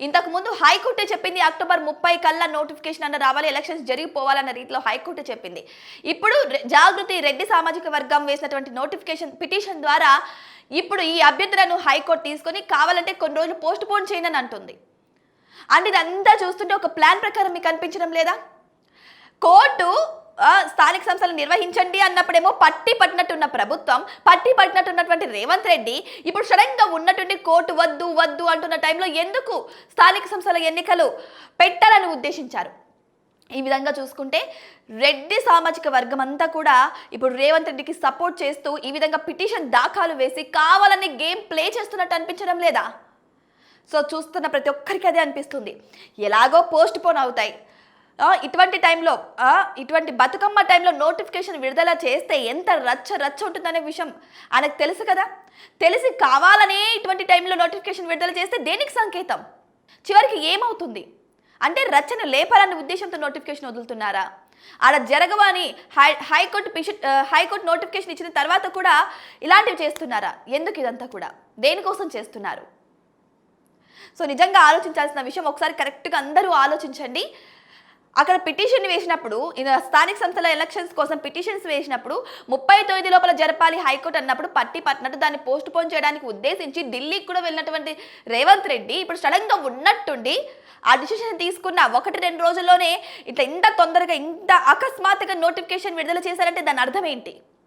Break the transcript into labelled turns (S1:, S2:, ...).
S1: ఇంతకు ముందు హైకోర్టే చెప్పింది అక్టోబర్ 30 కల్లా నోటిఫికేషన్ అన్న రావాలి, ఎలక్షన్స్ జరిగిపోవాలన్న రీతిలో హైకోర్టు చెప్పింది. ఇప్పుడు జాగృతి రెడ్డి సామాజిక వర్గం వేసినటువంటి నోటిఫికేషన్ పిటిషన్ ద్వారా ఇప్పుడు ఈ అభ్యర్థులను హైకోర్టు తీసుకొని కావాలంటే కొన్ని రోజులు పోస్ట్ పోన్ చేయండి అని అంటుంది. అంటే ఇదంతా చూస్తుంటే ఒక ప్లాన్ ప్రకారం మీకు అనిపించడం లేదా? కోర్టు స్థానిక సంస్థలు నిర్వహించండి అన్నప్పుడేమో పట్టి పట్టినట్టున్న ప్రభుత్వం, పట్టి పట్టినట్టున్నటువంటి రేవంత్ రెడ్డి ఇప్పుడు సడన్గా ఉన్నటువంటి కోర్టు వద్దు వద్దు అంటున్న టైంలో ఎందుకు స్థానిక సంస్థల ఎన్నికలు పెట్టాలని ఉద్దేశించారు? ఈ విధంగా చూసుకుంటే రెడ్డి సామాజిక వర్గం అంతా కూడా ఇప్పుడు రేవంత్ రెడ్డికి సపోర్ట్ చేస్తూ ఈ విధంగా పిటిషన్ దాఖలు వేసి కావాలని గేమ్ ప్లే చేస్తున్నట్టు అనిపించడం లేదా? సో చూస్తున్న ప్రతి ఒక్కరికి అదే అనిపిస్తుంది. ఎలాగో పోస్ట్ పోన్ అవుతాయి, ఇటువంటి టైంలో ఇటువంటి బతుకమ్మ టైంలో నోటిఫికేషన్ విడుదల చేస్తే ఎంత రచ్చ రచ్చ ఉంటుందనే విషయం ఆయనకు తెలుసు కదా. తెలిసి కావాలనే ఇటువంటి టైంలో నోటిఫికేషన్ విడుదల చేస్తే దేనికి సంకేతం? చివరికి ఏమవుతుంది అంటే రచ్చను లేపాలన్న ఉద్దేశంతో నోటిఫికేషన్ వదులుతున్నారా? అలా జరగవని హైకోర్టు నోటిఫికేషన్ ఇచ్చిన తర్వాత కూడా ఇలాంటివి చేస్తున్నారా? ఎందుకు ఇదంతా కూడా దేనికోసం చేస్తున్నారు? సో నిజంగా ఆలోచించాల్సిన విషయం. ఒకసారి కరెక్ట్గా అందరూ ఆలోచించండి. అక్కడ పిటిషన్ వేసినప్పుడు స్థానిక సంస్థల ఎలక్షన్స్ కోసం పిటిషన్స్ వేసినప్పుడు 39 లోపల జరపాలి హైకోర్టు అన్నప్పుడు పట్టి పట్టినట్టు దాన్ని పోస్ట్ పోన్ చేయడానికి ఉద్దేశించి ఢిల్లీకి కూడా వెళ్ళినటువంటి రేవంత్ రెడ్డి ఇప్పుడు సడన్గా ఉన్నట్టుండి ఆ డిసిషన్ తీసుకున్న 1-2 రోజుల్లోనే ఇంత తొందరగా ఇంత అకస్మాత్తుగా నోటిఫికేషన్ విడుదల చేశారంటే దాని అర్థం ఏంటి?